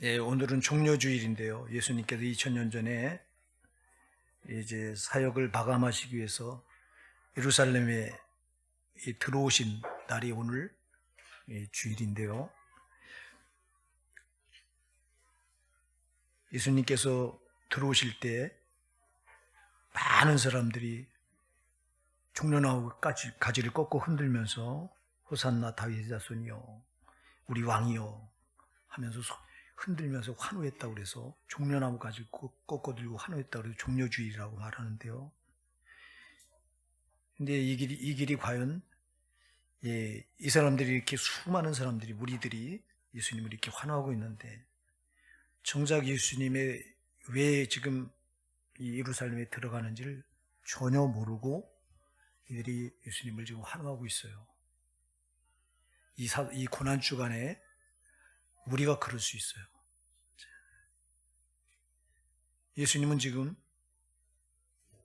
예, 오늘은 종려주일인데요. 예수님께서 2000년 전에 이제 사역을 마감하시기 위해서 예루살렘에 들어오신 날이 오늘 주일인데요. 예수님께서 들어오실 때 많은 사람들이 종려나무 가지를 꺾고 흔들면서 호산나 다윗의 자손이여 우리 왕이여 하면서 흔들면서 환호했다고 그래서 종려나무 가지를 꺾어 들고 환호했다고 그래서 종려주일이라고 말하는데요. 근데 이 길이 과연 이 사람들이 이렇게 수많은 사람들이 무리들이 예수님을 이렇게 환호하고 있는데 정작 예수님의 왜 지금 이 예루살렘에 들어가는지를 전혀 모르고 이들이 예수님을 지금 환호하고 있어요. 이 고난 주간에 우리가 그럴 수 있어요. 예수님은 지금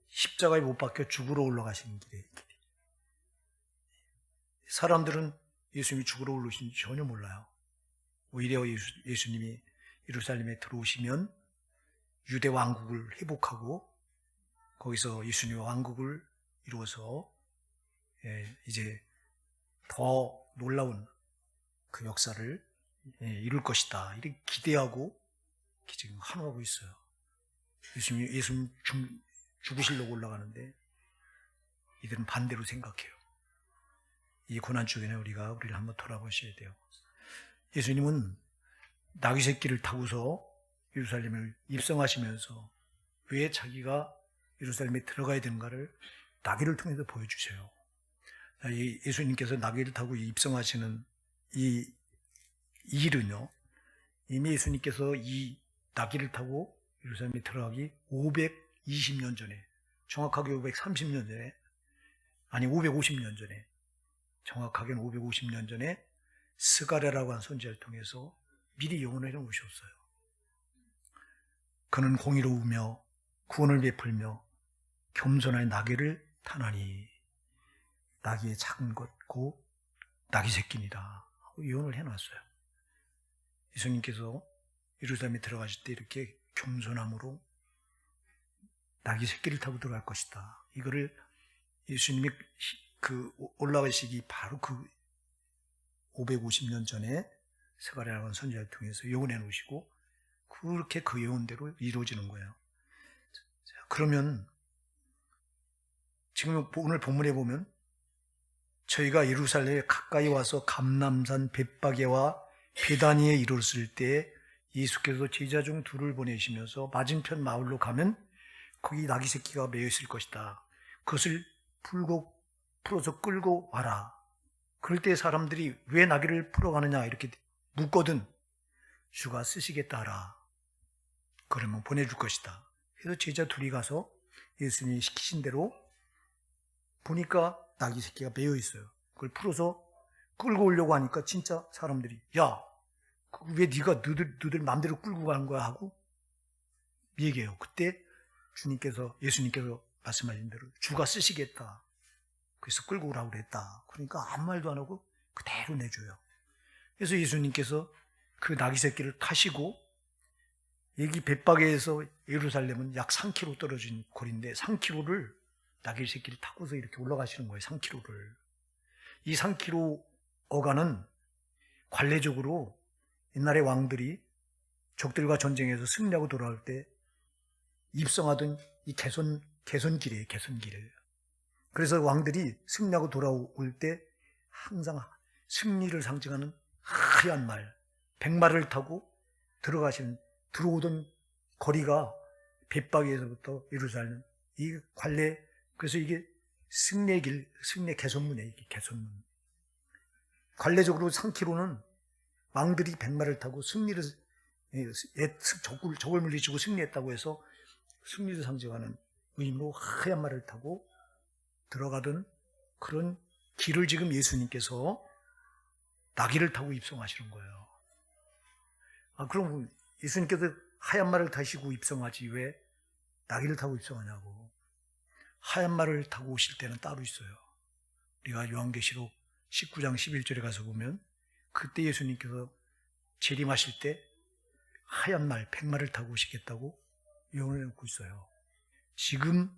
십자가에 못 박혀 죽으러 올라가시는 길에 사람들은 예수님이 죽으러 올라오신지 전혀 몰라요. 오히려 예수님이 예루살렘에 들어오시면 유대 왕국을 회복하고 거기서 예수님의 왕국을 이루어서 이제 더 놀라운 그 역사를 이룰 것이다. 이렇게 기대하고 지금 환호하고 있어요. 예수님 죽으시려고 올라가는데 이들은 반대로 생각해요. 이 고난 주간에 우리를 한번 돌아보셔야 돼요. 예수님은 나귀 새끼를 타고서 예루살렘을 입성하시면서 왜 자기가 예루살렘에 들어가야 되는가를 나귀를 통해서 보여주세요. 예수님께서 나귀를 타고 입성하시는 이 일은요, 이미 예수님께서 이 나귀를 타고 예루살렘에 들어가기 520년 전에, 정확하게 530년 전에, 아니 550년 전에, 정확하게는 550년 전에 스가랴라고 한 선지자를 통해서 미리 예언을 해놓으셨어요. 그는 공의로우며 구원을 베풀며 겸손한 나귀를 타나니 나귀의 작은 것 곧 나귀 새끼니라 예언을 해놨어요. 예수님께서 예루살렘에 들어가실 때 이렇게 겸손함으로 나귀 새끼를 타고 들어갈 것이다. 이거를 예수님이 그 올라가시기 바로 그 550년 전에 스가랴라는 선지자를 통해서 예언해 놓으시고 그렇게 그 예언대로 이루어지는 거예요. 자, 그러면 지금 오늘 본문에 보면 저희가 예루살렘에 가까이 와서 감람산 벳바게와 베다니에 이르렀을 때 예수께서 제자 중 둘을 보내시면서 맞은편 마을로 가면 거기 나귀 새끼가 매여 있을 것이다. 그것을 풀어서 끌고 와라. 그럴 때 사람들이 왜 나귀를 풀어가느냐 이렇게 묻거든 주가 쓰시겠다 하라. 그러면 보내줄 것이다. 그래서 제자 둘이 가서 예수님이 시키신 대로 보니까 나귀 새끼가 매여 있어요. 그걸 풀어서 끌고 오려고 하니까 진짜 사람들이 야, 왜 네가 너들 마음대로 끌고 가는 거야 하고 얘기해요. 그때 예수님께서 말씀하신 대로 주가 쓰시겠다. 그래서 끌고 오라고 그랬다. 그러니까 아무 말도 안 하고 그대로 내줘요. 그래서 예수님께서 그 나귀 새끼를 타시고 여기 벳바게에서 예루살렘은 약 3km 떨어진 거리인데 3km를 나귀 새끼를 타고서 이렇게 올라가시는 거예요. 3km를. 이 3km 어간은 관례적으로 옛날의 왕들이 적들과 전쟁에서 승리하고 돌아올 때 입성하던 이 개선길이에요. 개선길. 그래서 왕들이 승리하고 돌아올 때 항상 승리를 상징하는 하얀 말, 백마를 타고 들어오던 거리가 벳바게에서부터 예루살렘 이 관례. 그래서 이게 승리의 길, 승리의 개선문이에요. 이게 개선문. 관례적으로 3km는 왕들이 백마를 타고 적을 물리치고 승리했다고 해서 승리를 상징하는 의미로 하얀 말을 타고 들어가던 그런 길을 지금 예수님께서 나귀를 타고 입성하시는 거예요. 그럼 예수님께서 하얀 말을 타시고 입성하지 왜 나귀를 타고 입성하냐고. 하얀 말을 타고 오실 때는 따로 있어요. 우리가 요한계시록 19장 11절에 가서 보면 그때 예수님께서 재림하실 때 하얀 말, 백마를 타고 오시겠다고 예언을 해놓고 있어요. 지금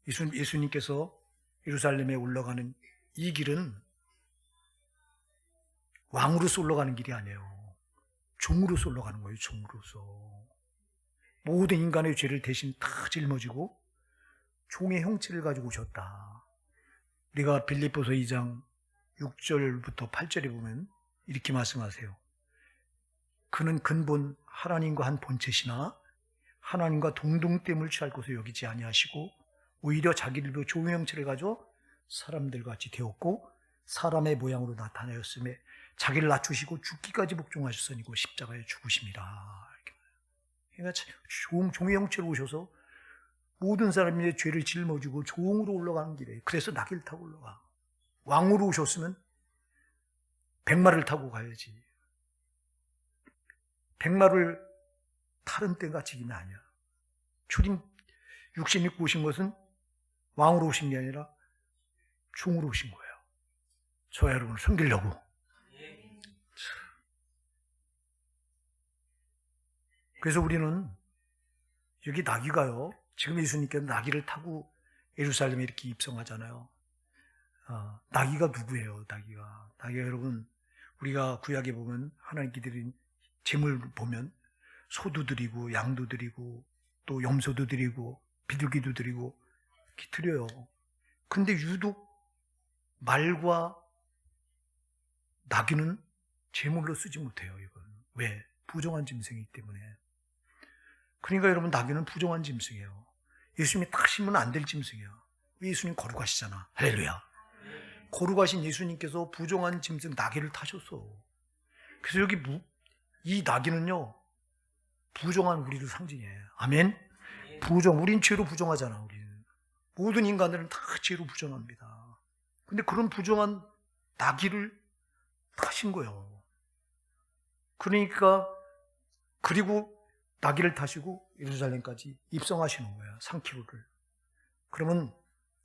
예수님께서 예루살렘에 올라가는 이 길은 왕으로서 올라가는 길이 아니에요. 종으로서 올라가는 거예요. 종으로서. 모든 인간의 죄를 대신 다 짊어지고 종의 형체를 가지고 오셨다. 우리가 빌립보서 2장 6절부터 8절에 보면 이렇게 말씀하세요. 그는 근본 하나님과 한 본체시나 하나님과 동등됨을 취할 것을 여기지 아니하시고 오히려 자기들도 종의 형체를 가져 사람들과 같이 되었고 사람의 모양으로 나타나였음에 자기를 낮추시고 죽기까지 복종하셨으니고 십자가에 죽으심이라. 그러니까 종의 형체로 오셔서 모든 사람의 죄를 짊어지고 종으로 올라가는 길이에요. 그래서 나귀를 타고 올라가. 왕으로 오셨으면 백마를 타고 가야지. 백마를 타는 때가 지금이 아니야. 주님 육신 입고 오신 것은 왕으로 오신 게 아니라 종으로 오신 거예요. 저와 여러분을 섬기려고. 그래서 우리는 여기 나귀가요. 지금 예수님께서 나귀를 타고 예루살렘에 이렇게 입성하잖아요. 나귀가 누구예요? 나귀가 여러분, 우리가 구약에 보면 하나님께 드린 제물 보면 소도 드리고 양도 드리고 또 염소도 드리고 비둘기도 드리고 이렇게 드려요. 근데 유독 말과 나귀는 제물로 쓰지 못해요. 이건 왜? 부정한 짐승이기 때문에. 그러니까 여러분, 나귀는 부정한 짐승이에요. 예수님이 타시면 안 될 짐승이에요. 예수님 거룩하시잖아. 할렐루야. 거룩하신 예수님께서 부정한 짐승 나귀를 타셨어. 그래서 여기 이 나귀는요, 부정한 우리를 상징해. 아멘. 우린 죄로 부정하잖아. 우리는 모든 인간들은 다 죄로 부정합니다. 근데 그런 부정한 나귀를 타신 거예요. 그러니까 그리고 나귀를 타시고 예루살렘까지 입성하시는 거예요. 3km를. 그러면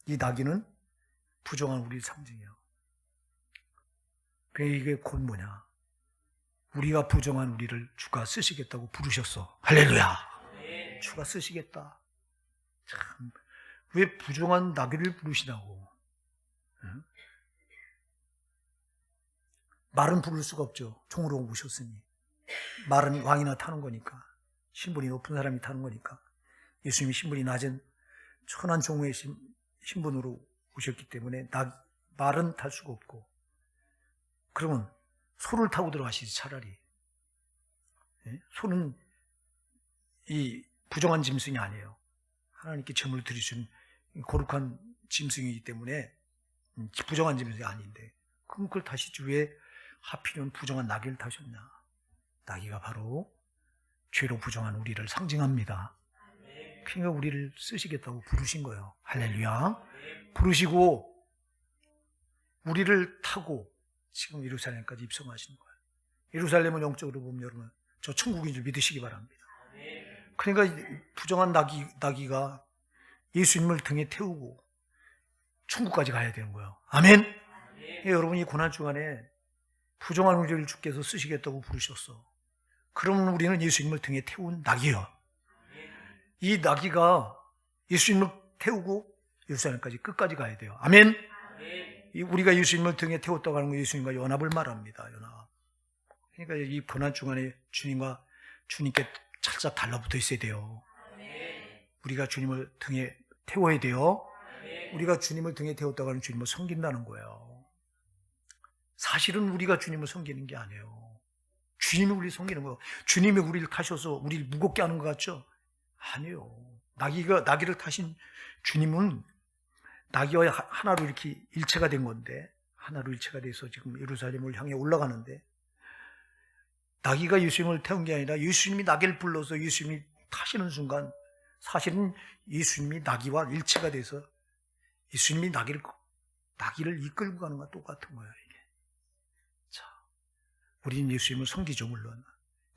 이 나귀는 부정한 우리의 상징이에요. 그러니까 이게 곧 뭐냐? 우리가 부정한 우리를 주가 쓰시겠다고 부르셨어. 할렐루야. 주가 쓰시겠다. 참, 왜 부정한 나귀를 부르시냐고. 응? 말은 부를 수가 없죠. 종으로 오셨으니. 말은 왕이나 타는 거니까. 신분이 높은 사람이 타는 거니까. 예수님이 신분이 낮은 천한 종의 신분으로 오셨기 때문에 말은 탈 수가 없고. 그러면 소를 타고 들어가시지 차라리. 소는 이 부정한 짐승이 아니에요. 하나님께 제물을 드리신 거룩한 짐승이기 때문에 부정한 짐승이 아닌데, 그럼 그걸 타시지 왜 하필이면 부정한 나귀를 타셨냐? 나귀가 바로 죄로 부정한 우리를 상징합니다. 그러니까 우리를 쓰시겠다고 부르신 거예요. 할렐루야. 부르시고 우리를 타고 지금 예루살렘까지 입성하시는 거예요. 예루살렘은 영적으로 보면 여러분, 저 천국인 줄 믿으시기 바랍니다. 그러니까 부정한 나귀가 예수님을 등에 태우고 천국까지 가야 되는 거예요. 아멘. 여러분, 이 고난 주간에 부정한 우리를 주께서 쓰시겠다고 부르셨어. 그러면 우리는 예수님을 등에 태운 나귀예요. 이 나귀가 예수님을 태우고 예루살렘까지 끝까지 가야 돼요. 아멘. 우리가 예수님을 등에 태웠다고 하는 건 예수님과 연합을 말합니다. 연합. 그러니까 이 고난 주간에 주님께 찰싹 달라붙어 있어야 돼요. 우리가 주님을 등에 태워야 돼요. 우리가 주님을 등에 태웠다고 하는 주님을 섬긴다는 거예요. 사실은 우리가 주님을 섬기는 게 아니에요. 주님이 우리를 섬기는 거예요. 주님이 우리를 타셔서 우리를 무겁게 하는 것 같죠? 아니에요. 나귀를 타신 주님은 나귀와 하나로 이렇게 일체가 된 건데, 하나로 일체가 돼서 지금 예루살렘을 향해 올라가는데, 나귀가 예수님을 태운 게 아니라 예수님이 나귀를 불러서 예수님이 타시는 순간 사실은 예수님이 나귀와 일체가 돼서 예수님이 나귀를 이끌고 가는 것과 똑같은 거예요. 이게. 자, 우리는 예수님을 섬기죠, 물론.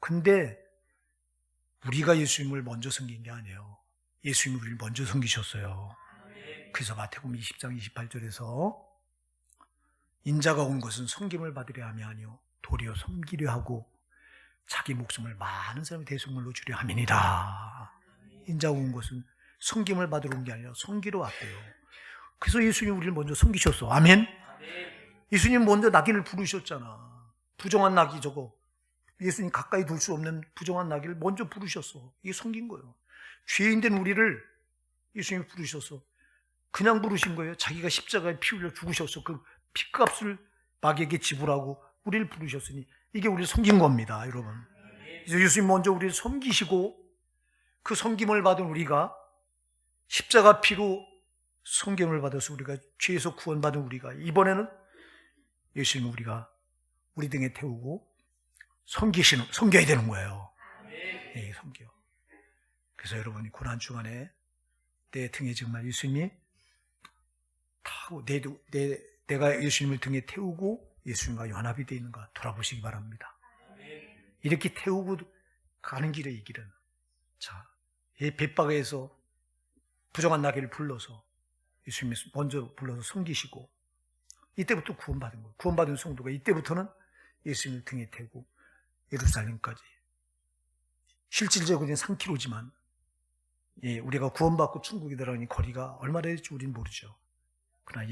근데 우리가 예수님을 먼저 섬긴 게 아니에요. 예수님이 우리를 먼저 섬기셨어요. 그래서 마태복음 20장 28절에서 인자가 온 것은 섬김을 받으려 함이 아니요 도리어 섬기려 하고 자기 목숨을 많은 사람의 대속물로 주려 함이니라. 인자가 온 것은 섬김을 받으러 온 게 아니라 섬기러 왔대요. 그래서 예수님 우리를 먼저 섬기셨어. 아멘. 예수님 먼저 낙인을 부르셨잖아. 부정한 낙이 저거 예수님 가까이 둘 수 없는 부정한 낙이를 먼저 부르셨어. 이게 섬긴 거예요. 죄인된 우리를 예수님이 부르셔서 그냥 부르신 거예요. 자기가 십자가에 피 흘려 죽으셔서 그 피값을 마귀에게 지불하고 우리를 부르셨으니 이게 우리를 섬긴 겁니다, 여러분. 그래서 예수님 먼저 우리를 섬기시고 그 섬김을 받은 우리가 십자가 피로 섬김을 받아서 우리가 죄에서 구원받은 우리가 이번에는 예수님을 우리가 우리 등에 태우고 섬겨야 되는 거예요. 네, 섬겨. 그래서 여러분이 고난 주간에 내 등에 정말 예수님이 타고 내가 예수님을 등에 태우고 예수님과 연합이 되어 있는가 돌아보시기 바랍니다. 이렇게 태우고 가는 길에 이 길은 자, 이 벳바게에서 부정한 나귀를 불러서 예수님이 먼저 불러서 섬기시고 이때부터 구원받은 거예요. 구원받은 성도가 이때부터는 예수님을 등에 태우고 예루살렘까지 실질적으로는 3km지만 우리가 구원받고 천국에 들어가는 거리가 얼마나 될지 우리는 모르죠. 그러나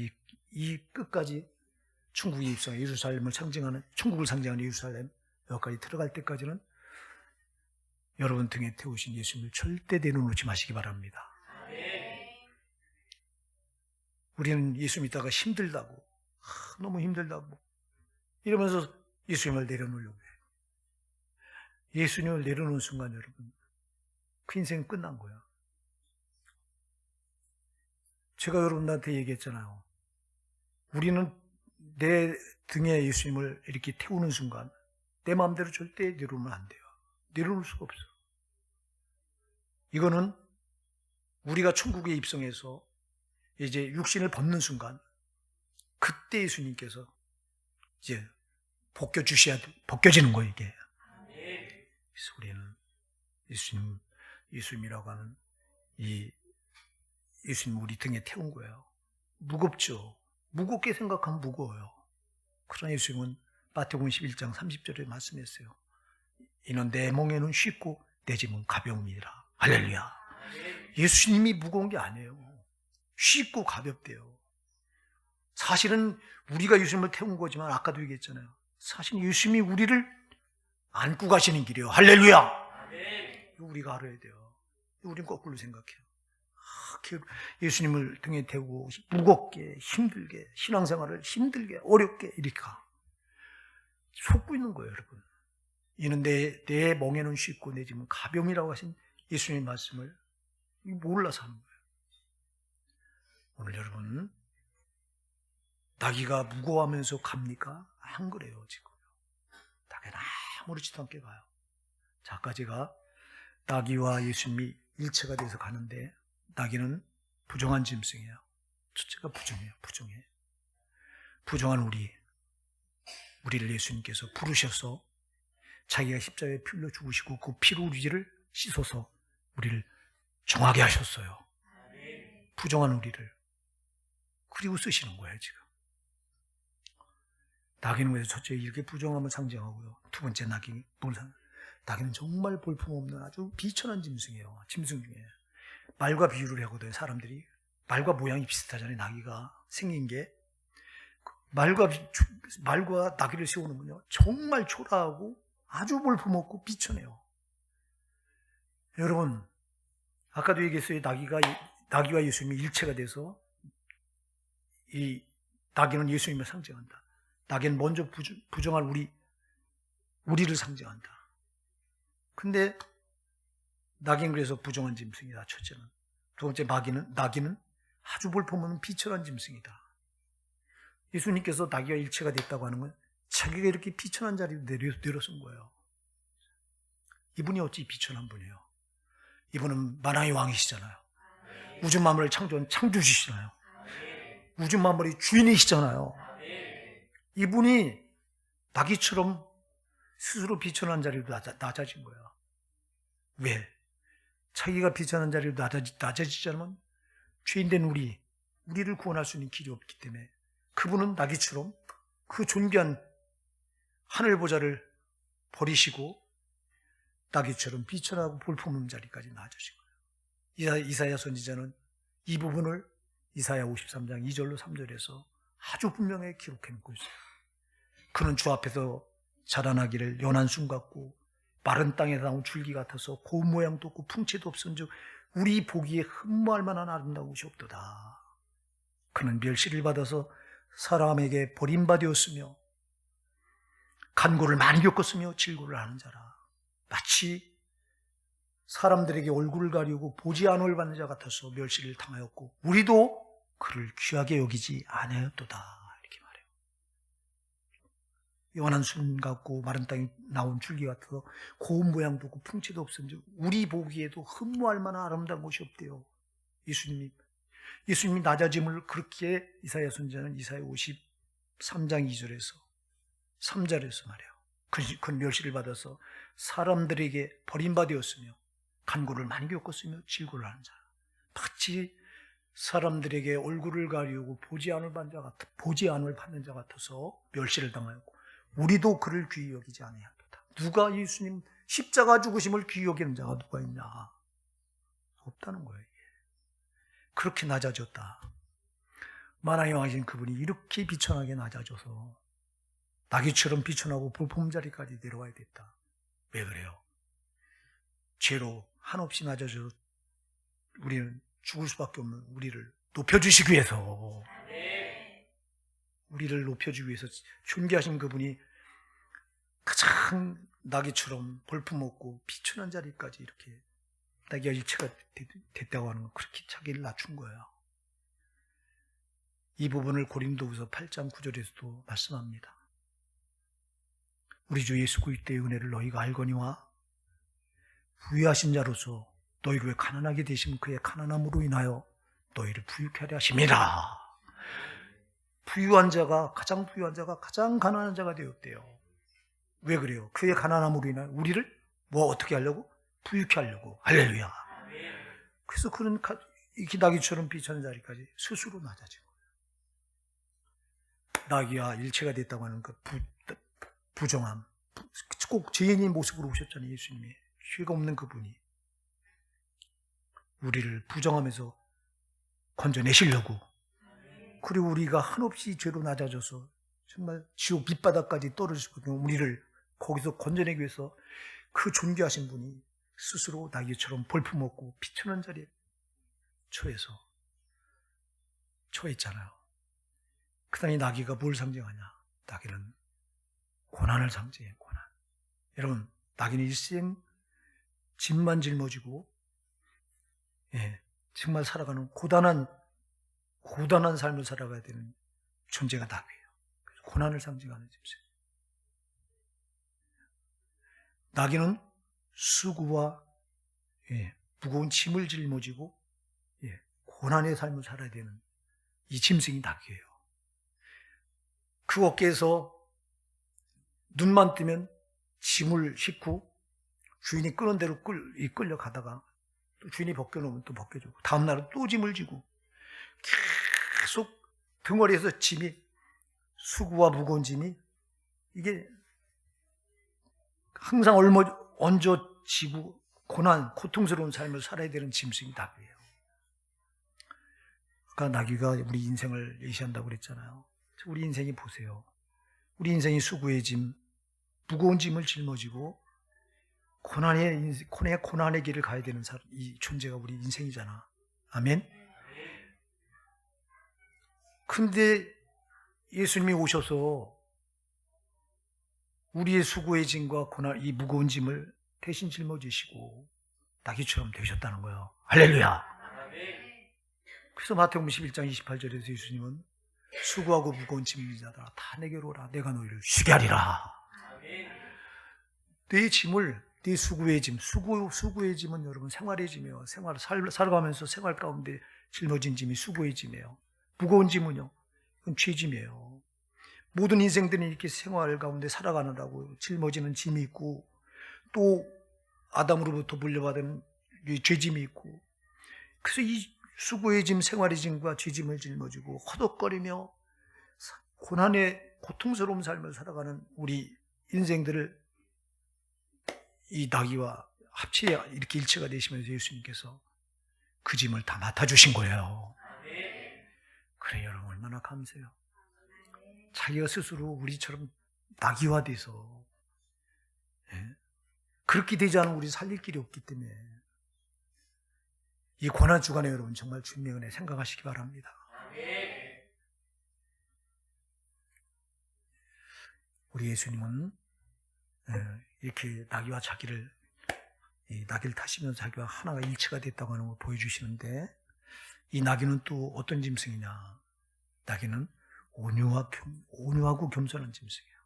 이 끝까지 천국에 입성해 예루살렘을 상징하는 천국을 상징하는 예루살렘 여기까지 들어갈 때까지는 여러분 등에 태우신 예수님을 절대 내려놓지 마시기 바랍니다. 우리는 예수 믿다가 힘들다고 너무 힘들다고 이러면서 예수님을 내려놓으려고 해요. 예수님을 내려놓은 순간 여러분 그 인생은 끝난 거야. 제가 여러분한테 얘기했잖아요. 우리는 내 등에 예수님을 이렇게 태우는 순간 내 마음대로 절대 내려놓으면 안 돼요. 내려놓을 수가 없어. 이거는 우리가 천국에 입성해서 이제 육신을 벗는 순간 그때 예수님께서 이제 벗겨지는 거예요, 이게. 그래서 우리는 예수님이라고 하는 이 예수님 우리 등에 태운 거예요. 무겁죠. 무겁게 생각하면 무거워요. 그러나 예수님은 마태복음 11장 30절에 말씀했어요. 이는 내 멍에는 쉽고 내 짐은 가벼움이라. 할렐루야. 예수님이 무거운 게 아니에요. 쉽고 가볍대요. 사실은 우리가 예수님을 태운 거지만 아까도 얘기했잖아요. 사실 예수님이 우리를 안고 가시는 길이에요. 할렐루야. 이거 우리가 알아야 돼요. 우린 거꾸로 생각해요. 예수님을 등에 태우고 무겁게 힘들게 신앙생활을 힘들게 어렵게 이렇게 속고 있는 거예요, 여러분. 이는 내 멍에는 쉽고 내 짐은 가벼움이라고 하신 예수님의 말씀을 몰라서 하는 거예요. 오늘 여러분 나귀가 무거워하면서 갑니까? 안 그래요, 지금. 나귀는 아무렇지도 않게 가요. 자, 아까 제가 나귀와 예수님이 일체가 돼서 가는데 나귀는 부정한 짐승이에요. 첫째가 부정해요. 부정한 우리를 예수님께서 부르셔서 자기가 십자가에 피 흘려 죽으시고 그 피로 우리를 씻어서 우리를 정하게 하셨어요. 부정한 우리를. 그리고 쓰시는 거예요, 지금. 나귀는 그래서 첫째 이렇게 부정함을 상징하고요. 두 번째 나귀는 정말 볼품없는 아주 비천한 짐승이에요. 짐승 중에. 말과 비유를 하거든요, 사람들이. 말과 모양이 비슷하잖아요, 나귀가 생긴 게. 말과 나귀를 세우는군요. 정말 초라하고 아주 볼품없고 비천해요. 여러분, 아까도 얘기했어요. 나귀와 예수님이 일체가 돼서 이 나귀는 예수님을 상징한다. 나귀는 먼저 부정한 우리를 상징한다. 근데 나귀는 그래서 부정한 짐승이다. 첫째는. 두 번째 나귀는 아주 볼품없는 비천한 짐승이다. 예수님께서 나귀와 일체가 됐다고 하는 건 자기가 이렇게 비천한 자리로 내려선 거예요. 이분이 어찌 비천한 분이에요? 이분은 만왕의 왕이시잖아요. 우주 만물을 창조한 창조주시잖아요. 우주 만물의 주인이시잖아요. 이분이 나귀처럼 스스로 비천한 자리로 낮아진 거야. 왜? 자기가 비천한 자리로 낮아지지 않으면 죄인된 우리를 구원할 수 있는 길이 없기 때문에 그분은 나귀처럼 그 존귀한 하늘 보좌를 버리시고 나귀처럼 비천하고 볼품없는 자리까지 낮아진 거예요. 이사야 선지자는 이 부분을 이사야 53장 2절로 3절에서 아주 분명히 기록해놓고 있어요. 그는 주 앞에서 자라나기를 연한 순 같고 마른 땅에 나온 줄기 같아서 고운 모양도 없고 풍채도 없은즉 우리 보기에 흠모할 만한 아름다운 것이 없도다. 그는 멸시를 받아서 사람에게 버림받았으며 간고를 많이 겪었으며 질고를 하는 자라. 마치 사람들에게 얼굴을 가리우고 보지 않을 받는 자 같아서 멸시를 당하였고 우리도 그를 귀하게 여기지 아니하였도다. 이렇게 말해요. 연한 순 같고 마른 땅에 나온 줄기 같아서 고운 모양도 없고 풍채도 없은즉 우리 보기에도 흠모할 만한 아름다운 것이 없대요. 예수님이 낮아짐을 그렇게 이사야 선지자는 이사야 53장 2절에서 3절에서 말해요. 그는 멸시를 받아서 사람들에게 버림받았으며 간고를 많이 겪었으며 질고를 하는 자. 마치 사람들에게 얼굴을 가리우고 보지 않을 받는 자 같아서 멸시를 당하였고 우리도 그를 귀히 여기지 아니하도다. 누가 예수님 십자가 죽으심을 귀히 여기는 자가 누가 있냐? 없다는 거예요. 그렇게 낮아졌다. 만왕의 왕이신 그분이 이렇게 비천하게 낮아져서 나귀처럼 비천하고 볼품자리까지 내려와야 됐다. 왜 그래요? 죄로 한없이 낮아져 우리는 죽을 수밖에 없는 우리를 높여주시기 위해서, 우리를 높여주기 위해서 존귀하신 그분이 가장 나귀처럼 볼품없고 비천한 자리까지 이렇게 나귀가 일체가 됐다고 하는 건 그렇게 자기를 낮춘 거예요. 이 부분을 고린도후서 8장 9절에서도 말씀합니다. 우리 주 예수 그리스도의 은혜를 너희가 알거니와 부유하신 자로서 너희를 왜 가난하게 되시면 그의 가난함으로 인하여 너희를 부유케 하려 하심이라. 가장 부유한 자가 가장 가난한 자가 되었대요. 왜 그래요? 그의 가난함으로 인하여 우리를 어떻게 하려고? 부유케 하려고. 할렐루야. 그래서 그는 이렇게 나귀처럼 비천한 자리까지 스스로 낮아진 거예요. 나귀와 일체가 됐다고 하는 그 부정함. 꼭 죄인의 모습으로 오셨잖아요. 예수님이. 죄가 없는 그분이 우리를 부정하면서 건져내시려고, 그리고 우리가 한없이 죄로 낮아져서 정말 지옥 밑바닥까지 떨어지고 우리를 거기서 건져내기 위해서 그 존귀하신 분이 스스로 나귀처럼 볼품없고 비천한 자리에 처했잖아요. 그다음에 나귀가 뭘 상징하냐? 나귀는 고난을 상징해요. 고난. 여러분, 나귀는 일생 짐만 짊어지고 정말 살아가는 고단한 삶을 살아가야 되는 존재가 나귀예요. 고난을 상징하는 짐승. 나귀는 수고와 무거운 짐을 짊어지고 고난의 삶을 살아야 되는 이 짐승이 나귀예요. 그 어깨에서 눈만 뜨면 짐을 싣고 주인이 끄는 대로 끌려가다가 또 주인이 벗겨놓으면 또 벗겨주고 다음날은 또 짐을 지고 계속 등허리에서 짐이, 수고와 무거운 짐이 이게 항상 얹어지고 고통스러운 삶을 살아야 되는 짐승이 나귀예요. 아까 나귀가 우리 인생을 예시한다고 그랬잖아요. 우리 인생이 보세요. 우리 인생이 수고의 짐, 무거운 짐을 짊어지고 고난의 길을 가야 되는 이 존재가 우리 인생이잖아. 아멘? 근데 예수님이 오셔서 우리의 수고의 짐과 이 무거운 짐을 대신 짊어지시고 나귀처럼 되셨다는 거예요. 할렐루야! 그래서 마태복음 11장 28절에서 예수님은 수고하고 무거운 짐을 자들아 다 내게로 오라. 내가 너희를 쉬게 하리라. 내 짐을, 내 수고의 짐, 수고의 짐은 여러분 생활의 짐이에요. 살아가면서 생활 가운데 짊어진 짐이 수고의 짐이에요. 무거운 짐은요, 그건 죄짐이에요. 모든 인생들이 이렇게 생활 가운데 살아가느라고 짊어지는 짐이 있고 또 아담으로부터 물려받은 죄짐이 있고, 그래서 이 수고의 짐, 생활의 짐과 죄짐을 짊어지고 허덕거리며 고통스러운 삶을 살아가는 우리 인생들을 이 나귀와 합체 이렇게 일체가 되시면서 예수님께서 그 짐을 다 맡아주신 거예요. 그래, 여러분 얼마나 감사해요. 자기가 스스로 우리처럼 낙이화돼서, 예? 그렇게 되지 않으면 우리 살릴 길이 없기 때문에 이 고난주간에 여러분 정말 주님의 은혜 생각하시기 바랍니다. 우리 예수님은 이렇게 나귀와 자기를, 이 나귀를 타시면서 자기와 하나가 일체가 됐다고 하는 걸 보여주시는데, 이 나귀는 또 어떤 짐승이냐? 나귀는 온유하고 겸손한 짐승이에요.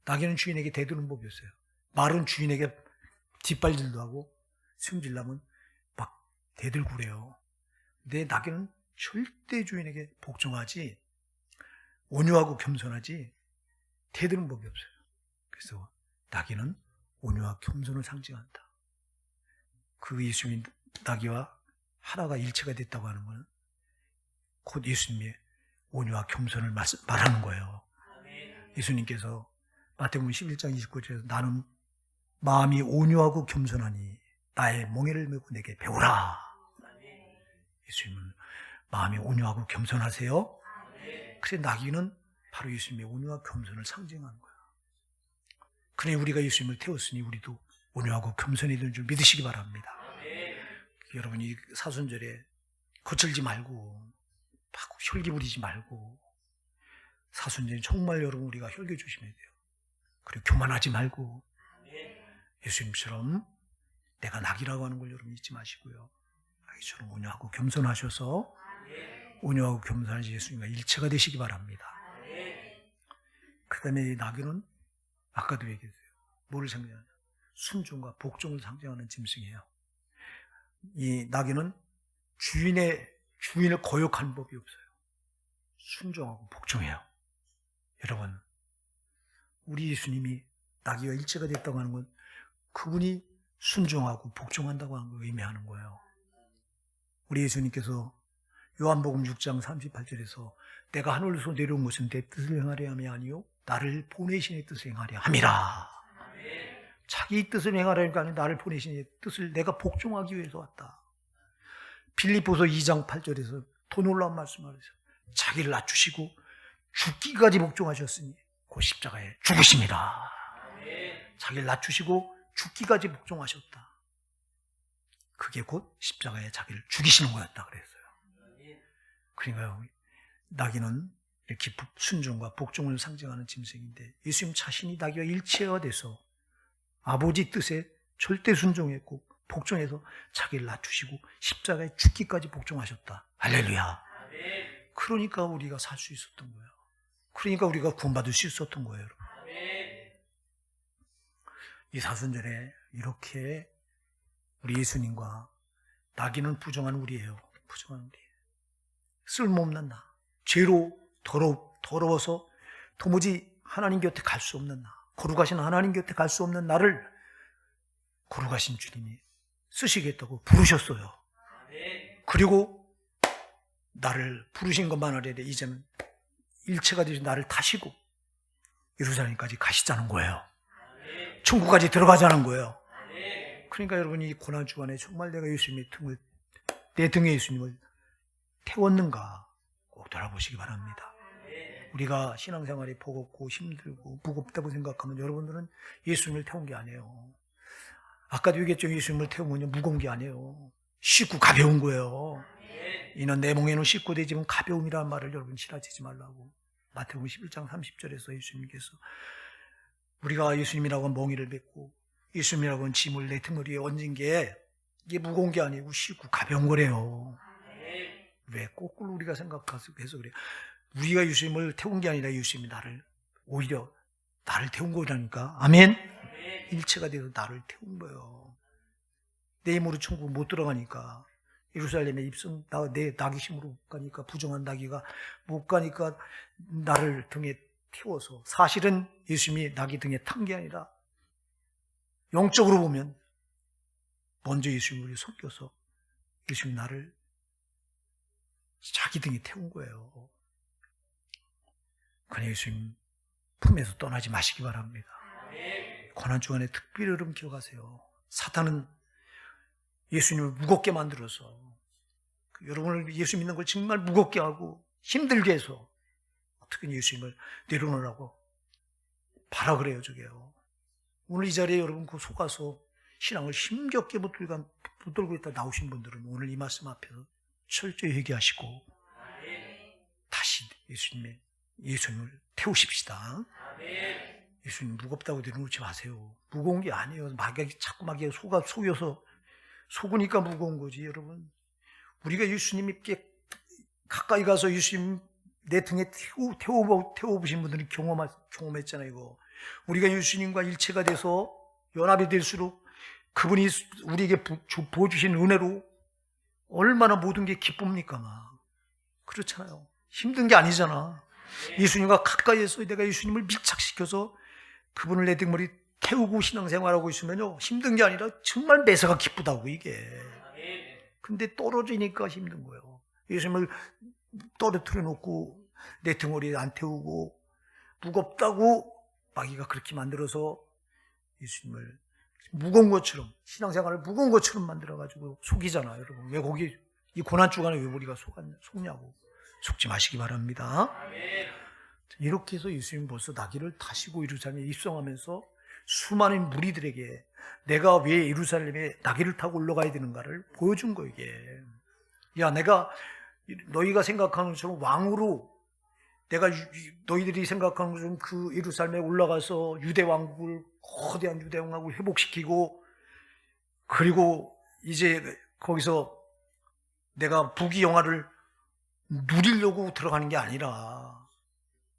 나귀는 주인에게 대드는 법이 없어요. 말은 주인에게 뒷발질도 하고 승질나면 막 대들고 그래요. 근데 나귀는 절대 주인에게 복종하지, 온유하고 겸손하지 대드는 법이 없어요. 그래서 나귀는 온유와 겸손을 상징한다. 그 예수님이 나귀와 하나가 일체가 됐다고 하는 것은 곧 예수님의 온유와 겸손을 말하는 거예요. 예수님께서 마태복음 11장 29절에서 나는 마음이 온유하고 겸손하니 나의 멍에를 메고 내게 배우라. 예수님은 마음이 온유하고 겸손하세요. 그래서 나귀는 바로 예수님의 온유와 겸손을 상징하는 거예요. 그러니 우리가 예수님을 태웠으니 우리도 온유하고 겸손이 될 줄 믿으시기 바랍니다. 여러분, 이 사순절에 거칠지 말고 막 혈기 부리지 말고, 사순절에 정말 여러분 우리가 혈기 조심해야 돼요. 그리고 교만하지 말고 예수님처럼 내가 낙이라고 하는 걸 여러분 잊지 마시고요. 나귀처럼 온유하고 겸손하셔서 온유하고 겸손한 예수님과 일체가 되시기 바랍니다. 그 다음에 이 나귀는 아까도 얘기했어요. 뭐를 상징하냐? 순종과 복종을 상징하는 짐승이에요. 이 나귀는 주인을 거역하는 법이 없어요. 순종하고 복종해요. 여러분, 우리 예수님이 나귀와 일체가 됐다고 하는 건 그분이 순종하고 복종한다고 하는 걸 의미하는 거예요. 우리 예수님께서 요한복음 6장 38절에서 내가 하늘에서 내려온 것은 내 뜻을 행하려 함이 아니요 나를 보내신 이의 뜻을 행하려 함이라. 자기 뜻을 행하려니까 아니라 나를 보내신 이의 뜻을 내가 복종하기 위해서 왔다. 빌립보서 2장 8절에서 더 놀라운 말씀을 하세요. 자기를 낮추시고 죽기까지 복종하셨으니 그 십자가에 죽으십니다. 자기를 낮추시고 죽기까지 복종하셨다. 그게 곧 십자가에 자기를 죽이시는 거였다 그랬어요. 그러니까요, 나귀는 이렇게 순종과 복종을 상징하는 짐승인데 예수님 자신이 나귀와 일체화 돼서 아버지 뜻에 절대 순종했고 복종해서 자기를 낮추시고 십자가에 죽기까지 복종하셨다. 할렐루야. 그러니까 우리가 살 수 있었던 거예요. 그러니까 우리가 구원받을 수 있었던 거예요. 여러분. 이 사순절에 이렇게 우리 예수님과 나귀는 부정한 우리예요. 부정한 우리. 쓸모없는 나. 죄로 더러워서 도무지 하나님 곁에 갈 수 없는 나. 거룩하신 하나님 곁에 갈 수 없는 나를 거룩하신 주님이 쓰시겠다고 부르셨어요. 그리고 나를 부르신 것만 아니라 이제는 일체가 되신 나를 타시고 예루살렘까지 가시자는 거예요. 천국까지 들어가자는 거예요. 그러니까 여러분, 이 고난주간에 정말 내가 내 등에 예수님을 태웠는가 꼭 돌아보시기 바랍니다. 우리가 신앙생활이 버겁고 힘들고 무겁다고 생각하면 여러분들은 예수님을 태운 게 아니에요. 아까도 얘기했죠. 예수님을 태우면 무거운 게 아니에요. 쉽고 가벼운 거예요. 이는 내 멍에는 쉽고 내 짐은 가벼움이라는 말을 여러분 싫어하지 말라고. 마태복음 11장 30절에서 예수님께서 우리가 예수님이라고 한 멍에를 뱉고 예수님이라고 한 짐을 내 등 위에 얹은 게 이게 무거운 게 아니고 쉽고 가벼운 거래요. 왜 거꾸로 우리가 생각해서 그래요. 우리가 예수님을 태운 게 아니라 예수님이 오히려 나를 태운 거라니까. 아멘. 일체가 돼서 나를 태운 거예요. 내 힘으로 천국 못 들어가니까, 예루살렘에 내 나귀 힘으로 못 가니까, 부정한 나귀가 못 가니까 나를 등에 태워서, 사실은 예수님이 나귀 등에 탄 게 아니라 영적으로 보면 먼저 예수님을 속여서 예수님이 나를 자기 등에 태운 거예요. 그러니 예수님 품에서 떠나지 마시기 바랍니다. 고난주간에 특별히 여러분 기억하세요. 사탄은 예수님을 무겁게 만들어서 여러분을 예수 믿는 걸 정말 무겁게 하고 힘들게 해서 어떻게 예수님을 내려놓으라고 바라 그래요, 저게요. 오늘 이 자리에 여러분 그 속아서 신앙을 힘겹게 붙들고 있다 나오신 분들은 오늘 이 말씀 앞에서 철저히 회개하시고 다시 예수님을 태우십시다. 예수님 무겁다고 내려놓지 마세요. 무거운 게 아니에요. 자꾸 속여서 속으니까 무거운 거지, 여러분. 우리가 예수님께 가까이 가서 예수님 내 등에 태워보신 분들은 경험했잖아요, 이거. 우리가 예수님과 일체가 돼서 연합이 될수록 그분이 우리에게 부어주신 은혜로 얼마나 모든 게 기쁩니까, 막. 그렇잖아요. 힘든 게 아니잖아. 예수님과 가까이에서 내가 예수님을 밀착시켜서 그분을 내 뒷머리 태우고 신앙생활하고 있으면요, 힘든 게 아니라 정말 매사가 기쁘다고, 이게. 근데 떨어지니까 힘든 거예요. 예수님을 떨어뜨려 놓고 내 등허리에 안 태우고 무겁다고 마귀가 그렇게 만들어서 예수님을 무거운 것처럼, 신앙생활을 무거운 것처럼 만들어가지고 속이잖아요, 여러분. 왜 거기 이 고난주간에 왜 우리가 속냐고. 속지 마시기 바랍니다. 이렇게 해서 예수님 벌써 나귀를 타시고 예루살렘에 입성하면서 수많은 무리들에게 내가 왜 예루살렘에 나귀를 타고 올라가야 되는가를 보여준 거예요, 이게. 야, 내가 너희가 생각하는 것처럼 왕으로, 내가 너희들이 생각하는 것처럼 그 예루살렘에 올라가서 유대 왕국을, 거대한 유대 왕국을 회복시키고, 그리고 이제 거기서 내가 부귀영화를 누리려고 들어가는 게 아니라,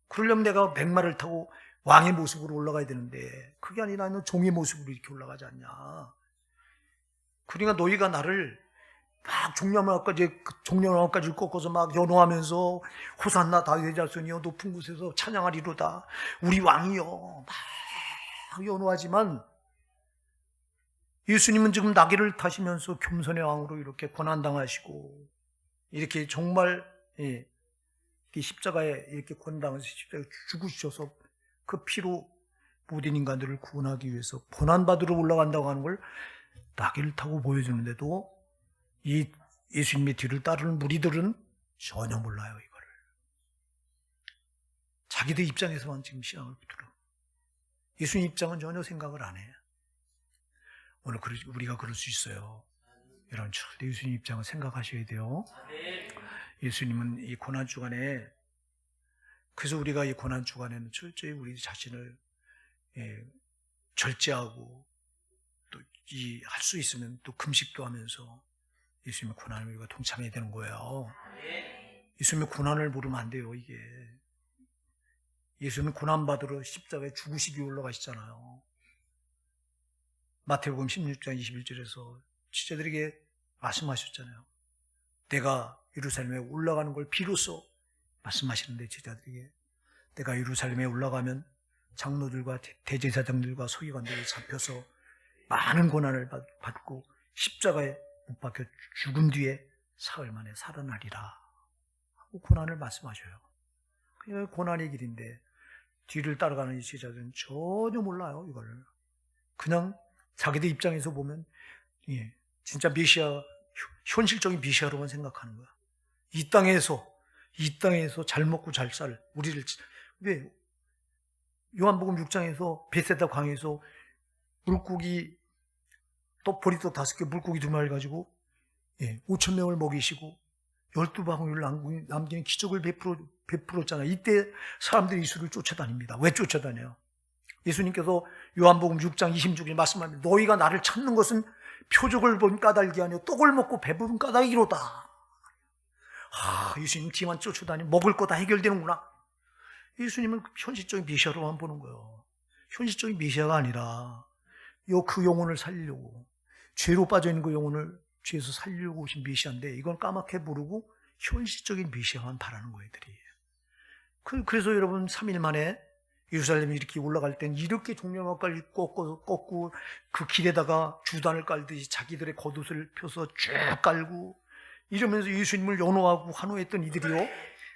그러려면 내가 백마를 타고 왕의 모습으로 올라가야 되는데, 그게 아니라 너 종의 모습으로 이렇게 올라가지 않냐. 그러니까 너희가 나를 막 종려나무까지 꺾어서 막 연호하면서 호산나 다윗의 자손이여 높은 곳에서 찬양하리로다 우리 왕이여 막 연호하지만, 예수님은 지금 나귀를 타시면서 겸손의 왕으로 이렇게 고난당하시고, 이렇게 정말 십자가에 이렇게 고난당하셔서 십자가에 죽으셔서 그 피로 모든 인간들을 구원하기 위해서 고난받으러 올라간다고 하는 걸 나귀를 타고 보여주는데도 이 예수님의 뒤를 따르는 무리들은 전혀 몰라요, 이거를. 자기들 입장에서만 지금 신앙을 붙들어. 예수님 입장은 전혀 생각을 안 해. 오늘 우리가 그럴 수 있어요. 여러분, 절대 예수님 입장을 생각하셔야 돼요. 예수님은 이 고난주간에, 그래서 우리가 이 고난주간에는 철저히 우리 자신을 절제하고, 또 할 수 있으면 또 금식도 하면서 예수님의 고난을 우리가 동참해야 되는 거예요. 예수님의 고난을 모르면 안 돼요, 이게. 예수님은 고난받으러 십자가에 죽으시기 위해 올라가시잖아요. 마태복음 16장 21절에서 제자들에게 말씀하셨잖아요. 내가 예루살렘에 올라가는 걸 비로소 말씀하시는데, 제자들에게 내가 예루살렘에 올라가면 장로들과 대제사장들과 서기관들이 잡혀서 많은 고난을 받고 십자가에 못 박혀 죽은 뒤에 사흘 만에 살아나리라 하고 고난을 말씀하셔요. 그게 고난의 길인데 뒤를 따라가는 이 제자들은 전혀 몰라요, 이걸. 그냥 자기들 입장에서 보면 진짜 메시아, 현실적인 메시아로만 생각하는 거야. 이 땅에서 잘 먹고 잘 살 우리를. 왜 요한복음 6장에서 베세다 강에서 물고기 보리떡 5개 물고기 2마리 가지고 5,000명을 먹이시고 12방울을 남기는 기적을 베풀었잖아요. 이때 사람들이 예수를 쫓아다닙니다. 왜 쫓아다녀요? 예수님께서 요한복음 6장 26절에 말씀합니다. 너희가 나를 찾는 것은 표적을 본 까닭이 아니요 떡을 먹고 배부른 까닭이로다. 예수님 뒤만 쫓아다니면 먹을 거 다 해결되는구나. 예수님은 현실적인 메시아로만 보는 거예요. 현실적인 메시아가 아니라 그 영혼을 살리려고, 죄로 빠져있는 그 영혼을 죄에서 살리려고 오신 메시아인데, 이건 까맣게 모르고 현실적인 메시아만 바라는 거예요, 애들이. 그래서 여러분 3일 만에 예루살렘에 이렇게 올라갈 땐 이렇게 종려나무까지 꺾고 그 길에다가 주단을 깔듯이 자기들의 겉옷을 펴서 쭉 깔고 이러면서 예수님을 연호하고 환호했던 이들이요,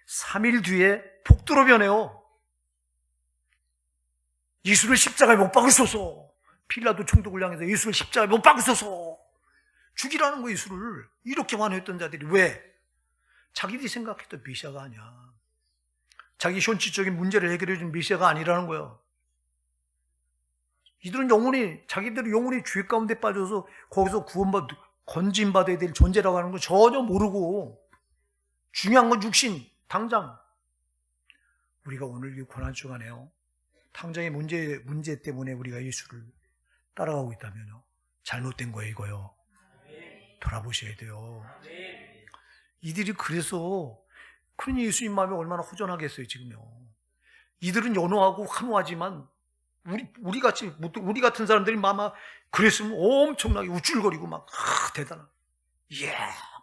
3일 뒤에 폭도로 변해요. 예수를 십자가에 못 박으소서, 빌라도 총독을 향해서 예수를 십자가에 못 박으소서 죽이라는 거 예수를 이렇게 환호했던 자들이 왜? 자기들이 생각했던 메시아가 아니야. 자기 현실적인 문제를 해결해 준 메시아가 아니라는 거예요. 이들은 자기들이 영혼이 죄 가운데 빠져서 거기서 건진받아야 될 존재라고 하는 거 전혀 모르고 중요한 건 육신, 당장. 우리가 오늘 이 고난주간에요. 당장의 문제 때문에 우리가 예수를 따라가고 있다면요. 잘못된 거예요, 이거요. 돌아보셔야 돼요. 이들이 그러니 예수님 마음이 얼마나 허전하겠어요, 지금요. 이들은 연호하고 환호하지만 우리 같은 사람들이 아마 그랬으면 엄청나게 우쭐거리고 막 대단한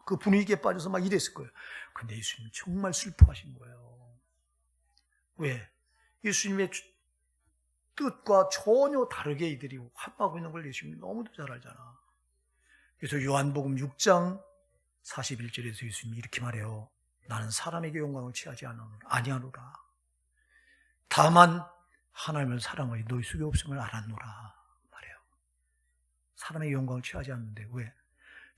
그 분위기에 빠져서 막 이랬을 거예요. 근데 예수님 정말 슬퍼하신 거예요. 왜? 예수님의 뜻과 전혀 다르게 이들이 환호하고 있는 걸 예수님이 너무도 잘 알잖아. 그래서 요한복음 6장 41절에서 예수님이 이렇게 말해요. 나는 사람에게 영광을 취하지 아니하노라. 다만 하나님을 사랑하여 너희 속에 없음을 알았노라 말해요. 사람의 영광을 취하지 않는데 왜?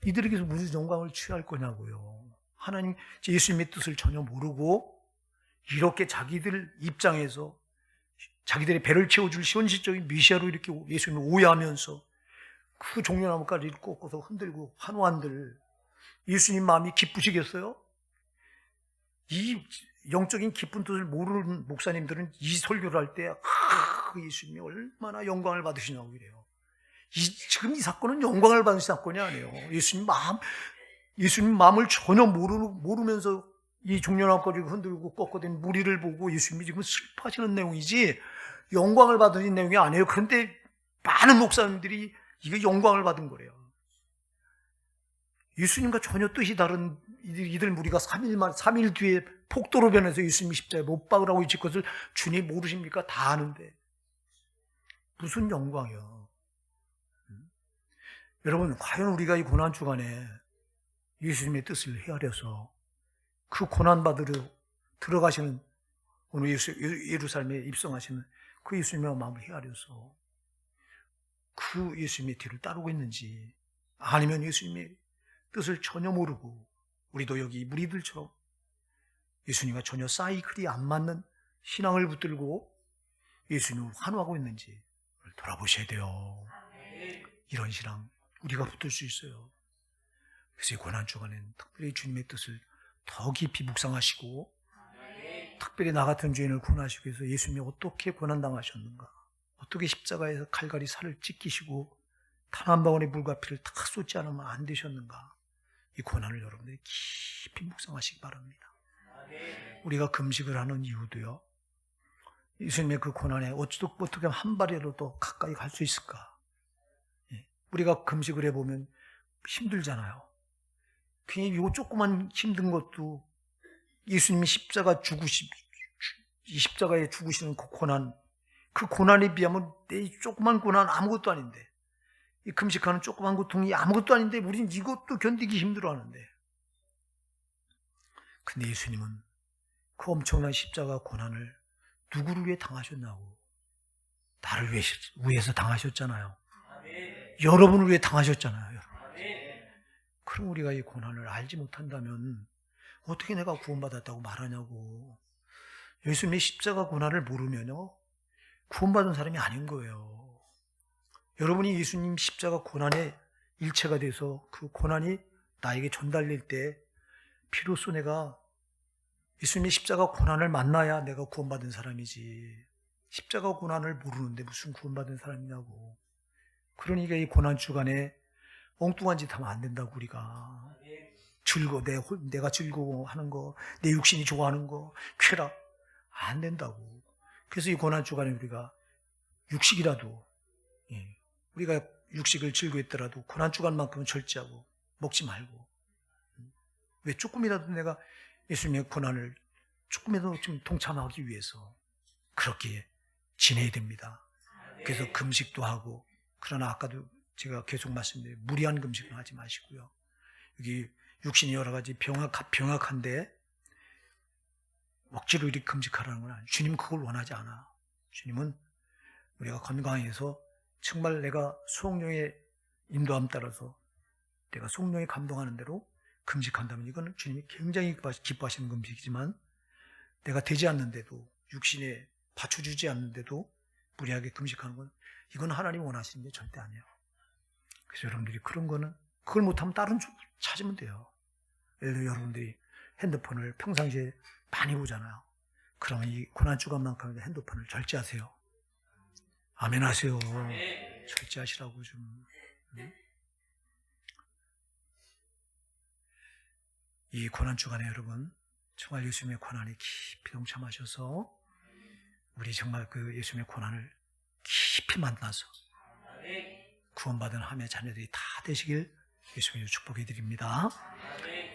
이들에게서 무슨 영광을 취할 거냐고요. 하나님 예수님의 뜻을 전혀 모르고 이렇게 자기들 입장에서 자기들의 배를 채워줄 현실적인 메시아로 이렇게 예수님을 오해하면서 그 종려나무까지 꺾어서 흔들고 환호한들 예수님 마음이 기쁘시겠어요? 이 영적인 깊은 뜻을 모르는 목사님들은 이 설교를 할 때 예수님이 얼마나 영광을 받으시냐고 이래요. 지금 이 사건은 영광을 받은 사건이 아니에요. 예수님 마음을 전혀 모르면서 이 종려나무까지 흔들고 꺾어댄 무리를 보고 예수님이 지금 슬퍼하시는 내용이지 영광을 받은 내용이 아니에요. 그런데 많은 목사님들이 이게 영광을 받은 거래요. 예수님과 전혀 뜻이 다른 이들 무리가 3일 뒤에 폭도로 변해서 예수님이 십자가에 못 박으라고 이칠 것을 주님 모르십니까? 다 아는데 무슨 영광이요. 여러분 과연 우리가 이 고난주간에 예수님의 뜻을 헤아려서 그 고난받으러 들어가시는 오늘 예루살렘에 입성하시는 그 예수님의 마음을 헤아려서 그 예수님의 뒤를 따르고 있는지 아니면 예수님의 뜻을 전혀 모르고 우리도 여기 무리들처럼 예수님과 전혀 사이클이 안 맞는 신앙을 붙들고 예수님을 환호하고 있는지 돌아보셔야 돼요. 이런 신앙 우리가 붙들 수 있어요. 그래서 이 고난주간에는 특별히 주님의 뜻을 더 깊이 묵상하시고 특별히 나 같은 죄인을 구원하시기 위해서 예수님이 어떻게 고난당하셨는가, 어떻게 십자가에서 칼갈이 살을 찢기시고 단 한 방울의 물과 피를 다 쏟지 않으면 안 되셨는가, 이 고난을 여러분들이 깊이 묵상하시기 바랍니다. 우리가 금식을 하는 이유도요, 예수님의 그 고난에 어떻게 하면 한 발이라도 가까이 갈 수 있을까. 우리가 금식을 해보면 힘들잖아요. 괜히 요 조그만 힘든 것도 예수님이 십자가에 죽으시는 그 고난에 비하면 내 조그만 고난 아무것도 아닌데, 이 금식하는 조그만 고통이 아무것도 아닌데 우리는 이것도 견디기 힘들어하는데, 근데 예수님은 그 엄청난 십자가 고난을 누구를 위해 당하셨냐고. 나를 위해서 당하셨잖아요. 여러분을 위해 당하셨잖아요. 여러분. 그럼 우리가 이 고난을 알지 못한다면 어떻게 내가 구원받았다고 말하냐고. 예수님의 십자가 고난을 모르면요, 구원받은 사람이 아닌 거예요. 여러분이 예수님 십자가 고난의 일체가 돼서 그 고난이 나에게 전달될 때 비로소 내가 예수님의 십자가 고난을 만나야 내가 구원받은 사람이지, 십자가 고난을 모르는데 무슨 구원받은 사람이냐고. 그러니까 이 고난주간에 엉뚱한 짓 하면 안 된다고. 우리가 내가 즐거워하는 거, 내 육신이 좋아하는 거, 쾌락 안 된다고. 그래서 이 고난주간에 우리가 육식이라도, 우리가 육식을 즐거워했더라도 고난주간만큼은 절제하고 먹지 말고, 왜 조금이라도 내가 예수님의 고난을 조금이라도 좀 동참하기 위해서 그렇게 지내야 됩니다. 그래서 금식도 하고, 그러나 아까도 제가 계속 말씀드린 무리한 금식은 하지 마시고요. 여기 육신이 여러 가지 병약한데 억지로 이렇게 금식하라는 건 아니에요. 주님은 그걸 원하지 않아. 주님은 우리가 건강해서 정말 내가 성령의 인도함 따라서 내가 성령이 감동하는 대로 금식한다면 이거는 주님이 굉장히 기뻐하시는 금식이지만 내가 되지 않는데도 육신에 받쳐주지 않는데도 무리하게 금식하는 건 이건 하나님 원하시는 게 절대 아니에요. 그래서 여러분들이 그런 거는 그걸 못하면 다른 쪽 찾으면 돼요. 예를 들어 여러분들이 핸드폰을 평상시에 많이 보잖아요. 그러면 이 고난주간만큼 핸드폰을 절제하세요. 아멘 하세요. 절제하시라고 좀. 이 고난주간에 여러분 정말 예수님의 고난에 깊이 동참하셔서 우리 정말 그 예수님의 고난을 깊이 만나서 구원받은 하나님의 자녀들이 다 되시길 예수님의 축복해 드립니다.